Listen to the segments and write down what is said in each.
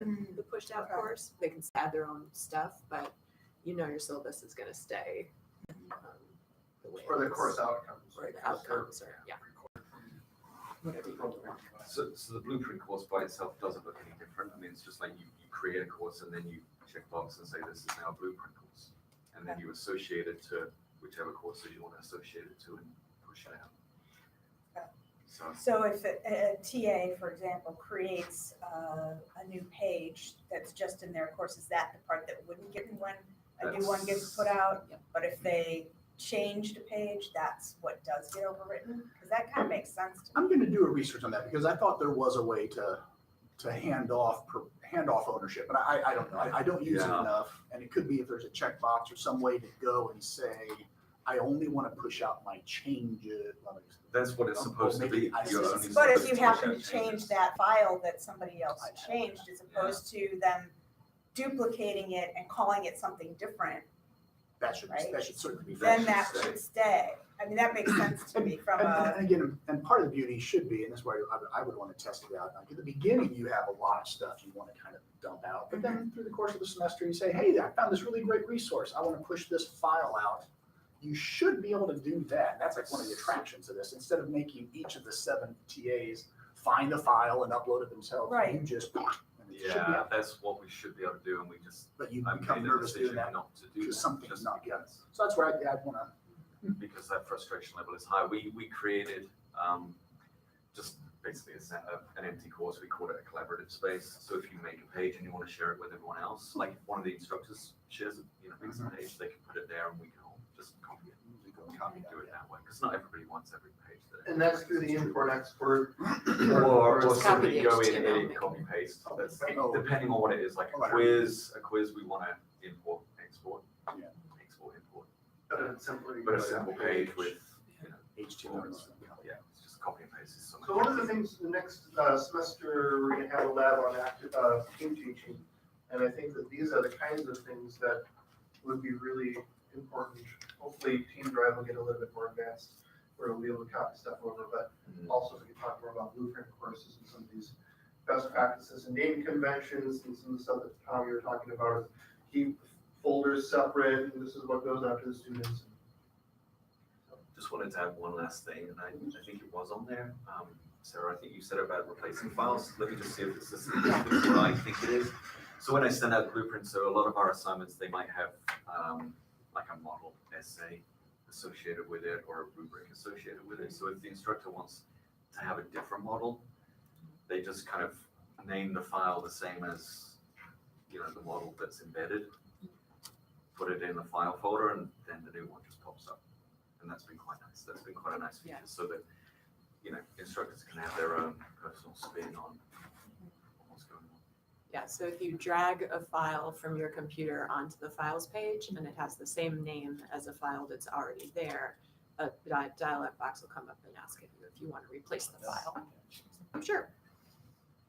the pushed out course. They can add their own stuff, but you know your syllabus is going to stay the way Or the it is. course outcomes. Or the outcomes, or whatever you do. So the blueprint course by itself doesn't look any different. I mean, it's just like you create a course and then you check box and say this is now a blueprint course. And then you associate it to whichever courses you want to associate it to and push it out. So if a TA, for example, creates a new page that's just in their course, is that the part that wouldn't get when a new one gets put out? Yep. But if they changed a page, that's what does get overwritten? Because that kind of makes sense to me. I'm going to do a research on that because I thought there was a way to hand off ownership, but I don't know. I don't use it enough, and it could be if there's a checkbox or some way to go and say I only want to push out my changes. That's what it's supposed to be. You're only But if supposed you to happen to push out change changes. that file that somebody else changed, as opposed to them duplicating it and calling it something different, That should Right. certainly be. then should that stay. should stay. I mean, that makes sense to me from a, And again, and part of the beauty should be, and this is why I would want to test it out. Like at the beginning, you have a lot of stuff you want to kind of dump out, but then through the course of the semester, you say, hey, I found this really great resource. I want to push this file out. You should be able to do that. That's like one of the attractions of this. Instead of making each of the 7 TAs find the file and upload it themselves, Right. you just, and it should be Yeah, out. that's what we should be able to do, and we just But you I become made a nervous doing decision that not to do because that. something's just not done. because- So that's where I want to. because that frustration level is high. We created just basically an empty course. We called it a collaborative space. So if you make a page and you want to share it with everyone else, like if one of the instructors shares makes a page, they can put it there and we can all just copy it. Do it that way because not everybody wants every page. And that's through the import export. Or Just copy simply the go in, HTML, edit, make copy paste. That's Oh. depending on what it is. Like Oh, I a quiz we want to import, export, Yeah. export, import. But it's simply. But a simple page with HTML. yeah, it's just copy and paste. Is so much So one of the things, the next semester, we're gonna have a lab on active team teaching. And I think that these are the kinds of things that would be really important. Hopefully Team Drive will get a little bit more advanced, where we'll be able to copy stuff over, but also we can talk more about blueprint courses and some of these best practices and naming conventions and some of the stuff that Tom, you were talking about, is keep folders separate, and this is what goes out to the students. Just wanted to add one last thing, and I think it was on there. Sarah, I think you said about replacing files. Let me just see if it's this is what I think it is. So when I send out blueprints, so a lot of our assignments, they might have like a model essay associated with it or a rubric associated with it. So if the instructor wants to have a different model, they just kind of name the file the same as, the model that's embedded, put it in the file folder, and then the new one just pops up. And that's been quite nice. That's been quite a nice feature so that, instructors can have their own personal spin on what's going on. Yeah, so if you drag a file from your computer onto the files page and it has the same name as a file that's already there, a dialog box will come up and ask you if you want to replace the file. Sure.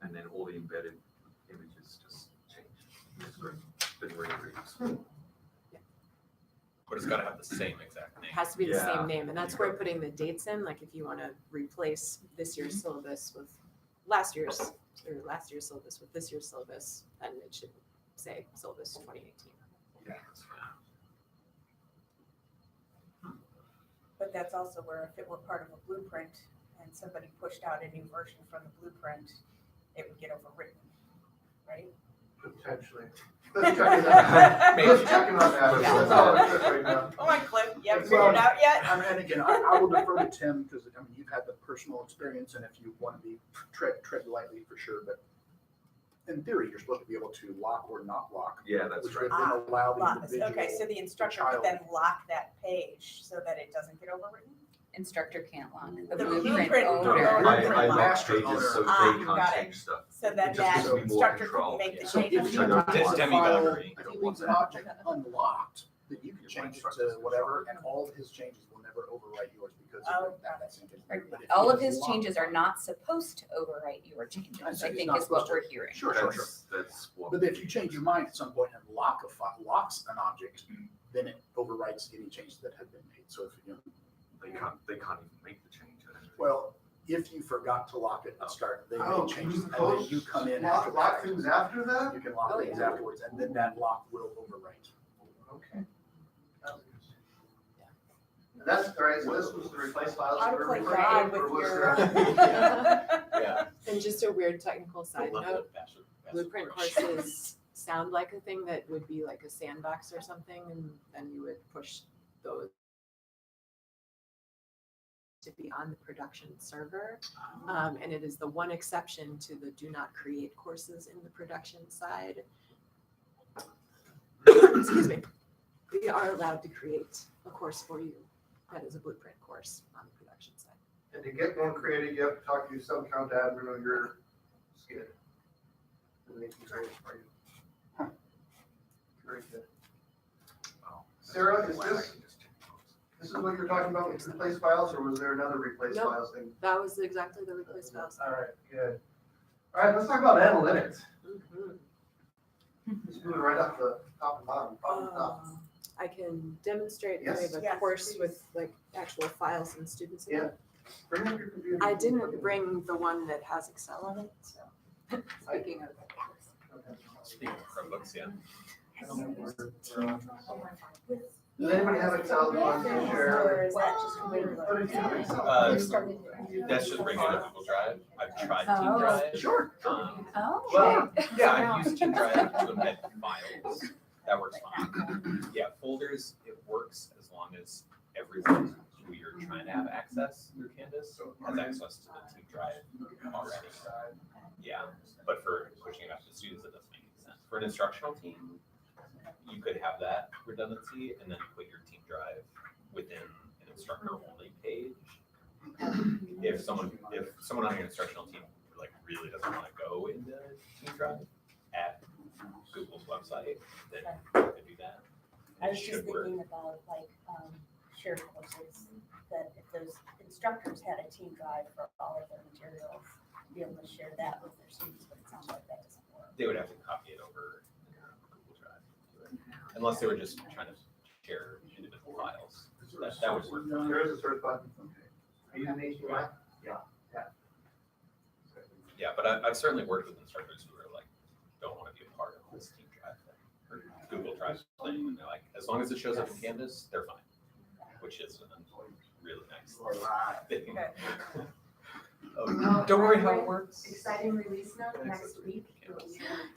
And then all the embedded images just change. It's great. Been really, really useful. But it's gotta have the same exact It name. has to be the Yeah. same name, and that's where putting the dates in, like if you want to replace this year's syllabus with last year's syllabus with this year's syllabus, then it should say syllabus 2018. Yeah, that's right. but that's also where if it were part of a blueprint and somebody pushed out a new version from the blueprint, it would get overwritten, right? Potentially. Let's check it out. Let's check it on that. Yeah. That's all I'm saying right now. Come on, Cliff, you haven't figured it out yet? And again, I will defer to Tim because you've had the personal experience, and if you want to be tread lightly for sure. But in theory, you're supposed to be able to lock or not lock, Yeah, that's which right. would then allow the Lock. individual. Okay, so the instructor child. could then lock that page so that it doesn't get overwritten? Instructor can't lock. The The blueprint blueprint No, owner. owner. I lock Master pages so owner. they Got can't it. change stuff. So then It just that gives me more instructor control. can make the So if changes. you I don't want It's the demagoguery. file, if he leaves an object unlocked, then you can change it to whatever, and all of his changes will never overwrite yours because Oh, of that's in. All of his changes are not supposed to overwrite your changes, I see. I It's think not is what supposed we're to. hearing. Sure. That's what. But if you change your mind at some point and locks an object, then it overwrites any changes that have been made. So if They can't even make the change. well, if you forgot to lock it at the start, they Oh, may change, can you and then close- you come in after Lock that. things after that? You can lock Oh, things yeah. afterwards, and then that lock will overwrite. Okay. That was interesting. That's, all right, so this was the replace files. How to you were play referring God to, or with was your. that- Yeah. And just a weird technical side Love note, the fashion- fashion blueprint brush. courses sound like a thing that would be like a sandbox or something, and then you would push those to be on the production server. And it is the one exception to the do not create courses in the production side. Excuse me. We are allowed to create a course for you that is a blueprint course on the production side. And to get one created, you have to talk to your sub-count admin on your skid. And they can create it for you. Very good. Wow. Sarah, is Why don't I this- can just check those? This is what you're talking about with replace files, or was there another replace Nope. files thing? That was exactly the replace files. All right, good. All right, let's talk about analytics. Mhm. Just moving right up the top and bottom, bottom and top. I can demonstrate, if we Yes. have a Yes, course please. with like actual files and students in Yeah. it. Bring up your computer. I didn't bring the one that has Excel on it, so. Speaking of. Speaking of Chromebooks, yeah. Does anybody have Excel they want to Or share? is that just completely? Put it in Excel. That's just regular Google Drive. I've tried Team Oh. Drive. Sure. Oh. Well, yeah, I've used Team Drive to embed files. That works fine. Yeah, folders, it works as long as everyone who you're trying to have access through Canvas has access to the Team Drive already. Yeah, but for pushing it out to students, it doesn't make any sense. For an instructional team, you could have that redundancy and then put your Team Drive within an instructor-only page. If someone on your instructional team like really doesn't want to go into Team Drive at Google's website, then you could do that. I It was just should work. thinking about like shared courses, that if those instructors had a team drive for all of their materials, be able to share that with their students, but it sounds like that doesn't work. They would have to copy it over Google Drive, to it. Unless they were just trying to share individual files. That would work. There is a search button. Are you using HTML? Yeah, but I've certainly worked with instructors who are like, don't want to be a part of this Team Drive thing or Google Drive thing, and they're like, as long as it shows up in Canvas, they're fine, which is a really nice thing. Well, Don't worry how by it the way, works. Exciting release note next week.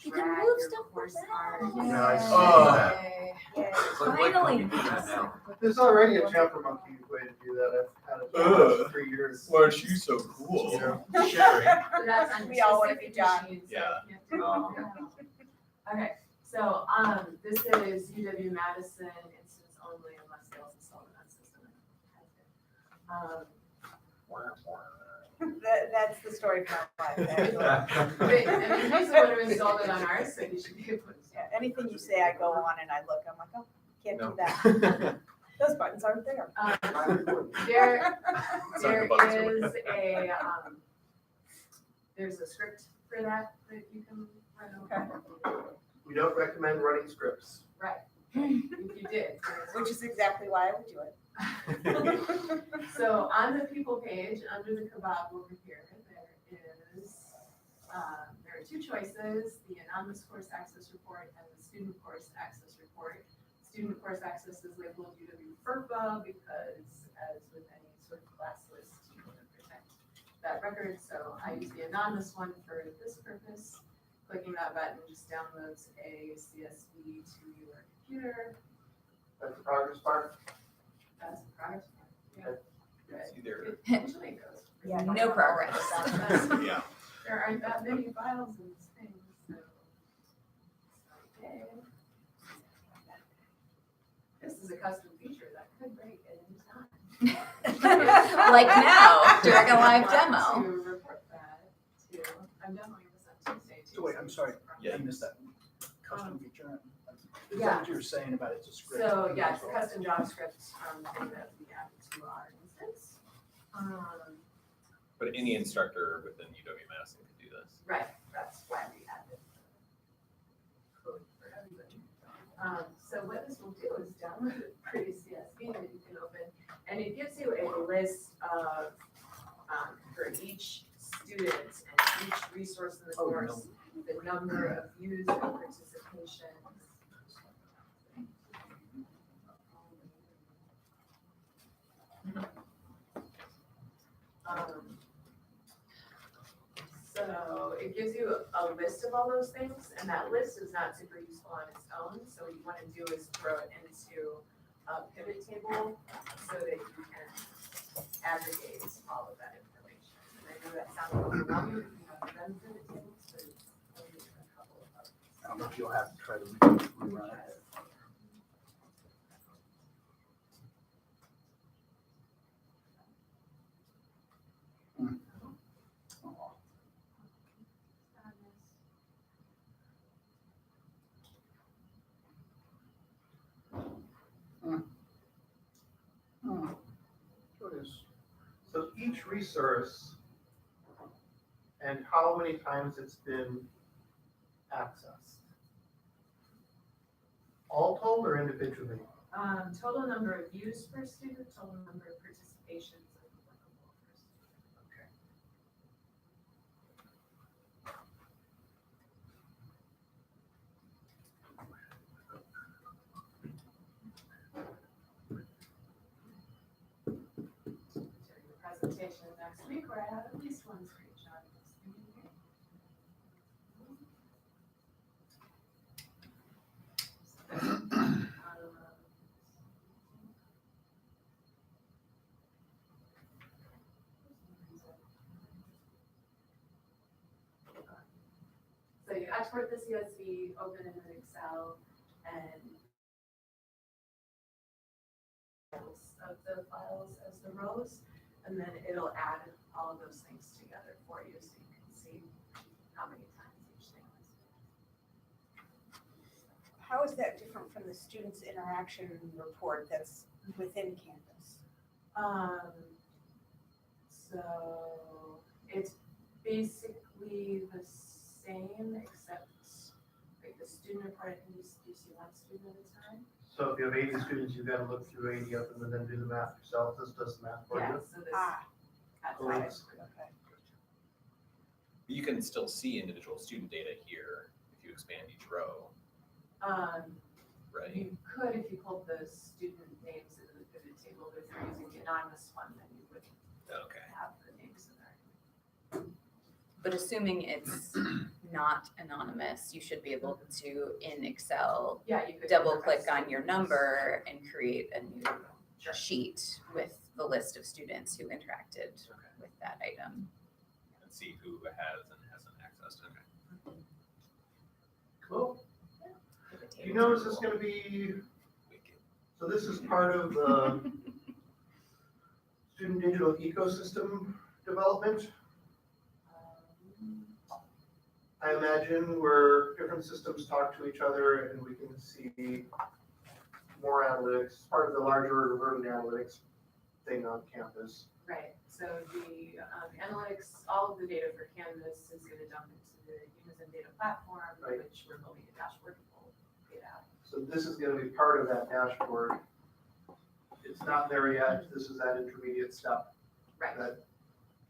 You can move stuff course around. card. Yeah, I saw Yay. It's like Finally. what you do now. There's already a chapter monkey way to do that. I've had it for 3 years. Aren't you so cool? Yeah. Sharing. So that's on We all wanna be specific John. machines, so Yeah. you have to go. Okay, so, this is UW Madison instance only unless they also install it on system. That's the story from our life, actually. But, I mean, he's the one who installed it on ours, so he should be able to. Yeah, anything you say, I go on and I look, I'm like, oh, can't do No. that. Those buttons aren't there. There Sorry, the buttons are is a, there's a script for that you can run over. We don't recommend running scripts. Right, if you did. Which is exactly why I would do it. So on the people page, under the kebab over here, there are two choices, the anonymous course access report and the student course access report. Student course access is labeled UW FERPA because as with any sort of class list, you want to protect that record. So I use the anonymous one for this purpose. Clicking that button just downloads a CSV to your computer. That's the progress bar. That's the progress bar. Yeah. It's either, Eventually it goes. Yeah, No progress. yeah. There aren't that many files in this thing, so. Okay. This is a custom feature that could break at any time. Like now, during a live I want demo. To report that to, I'm demoing this on Tuesday. So wait, I'm sorry. Yeah. I missed that custom feature. Is Yeah. that what you were saying about it's a script? So, yeah, it's a custom JavaScript, thing that we added to our instance. But any instructor within UW-Madison could do this. Right, that's why we added the code for everybody. So what this will do is download a pretty CSV that you can open, and it gives you a list of for each student and each resource in the Oh, course, the number of views and participations. So it gives you a list of all those things, and that list is not super useful on its own, so what you wanna do is throw it into a pivot table so that you can aggregate all of that information. And I know that sounds overwhelming if you haven't done pivot tables, but it's only a couple of others. I don't know if you'll have to try to rerun it. Oh, Sure it is. So each resource and how many times it's been accessed. All told or individually? Total number of views per student, total number of participations and clickable per student. Okay. During the presentation next week, where I have at least one screenshot of this thing in here. So you export the CSV, open it in Excel, and of the files as the rows, and then it'll add all of those things together for you so you can see how many times each thing was. How is that different from the student's interaction report that's within Canvas? So it's basically the same, except like the student report, I think you see one student at a time. So if you have 80 students, you've got to look through 80 of them and then do the math yourself. This does the math for Yeah, you. so this. Ah, that's Cool. how got it, it's- okay. You can still see individual student data here if you expand each row, right? You could if you pulled the student names into the pivot table, but if you're using the anonymous one, then you wouldn't Okay. have the names in there. But assuming it's not anonymous, you should be able to, in Excel, Yeah, you could. double click on your number and create a new Sure. sheet with the list of students who interacted with that item. And see who has and hasn't accessed, okay. Cool. Pivot You tables notice are it's cool. going to be, Wicked. so this is part of the student digital ecosystem development. I imagine where different systems talk to each other and we can see more analytics, part of the larger Verdant Analytics thing on campus. Right, so the analytics, all of the data for Canvas is gonna dump into the Unison data platform, Right. which we're building a dashboard to pull data out. So this is gonna be part of that dashboard. It's not there yet, this is that intermediate step. Right.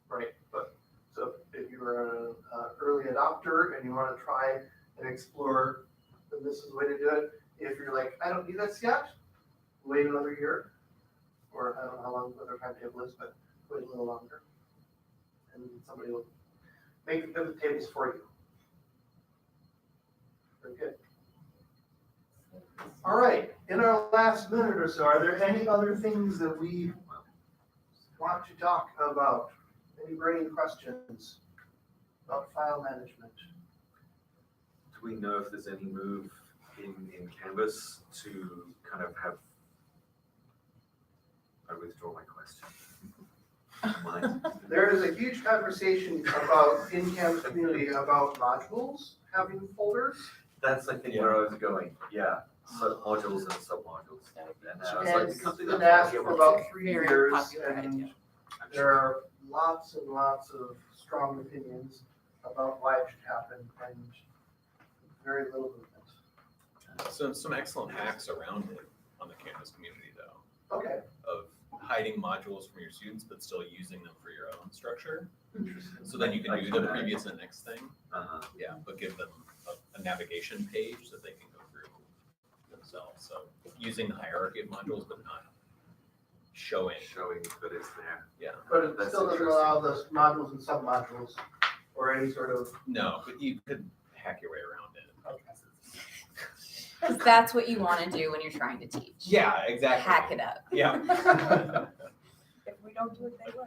Right, but, so if you're an early adopter and you wanna try and explore, then this is the way to do it. If you're like, I don't need this yet, wait another year, or I don't know how long the timetable is, but wait a little longer. And somebody will make the pivot tables for you. Very good. All right, in our last minute or so, are there any other things that we want to talk about? Any burning questions about file management? Do we know if there's any move in Canvas to kind of have, I withdraw my question. Mine. There is a huge conversation about, in Canvas community, about modules having folders. That's, I think, where I was going, yeah, modules and submodules. And I was like, That's something Been that's asked for able about to- 3 Very years, popular and idea. I'm there sure. are lots and lots of strong opinions about why it should happen, and very little movement. So some excellent hacks around it on the Canvas community though, Okay, of hiding modules from your students, but still using them for your own structure. Interesting. So then you can Like do the that. previous and next thing, Uh-huh. but give them a navigation page that they can go through themselves. So using the hierarchy of modules, but not showing, Showing that it's there. yeah. But it That's still doesn't allow the modules and sub-modules or any sort of. No, but you could hack your way around it. Because that's what you want to do when you're trying to teach. Yeah, exactly. Hack it up. Yeah. If we don't do it, they will.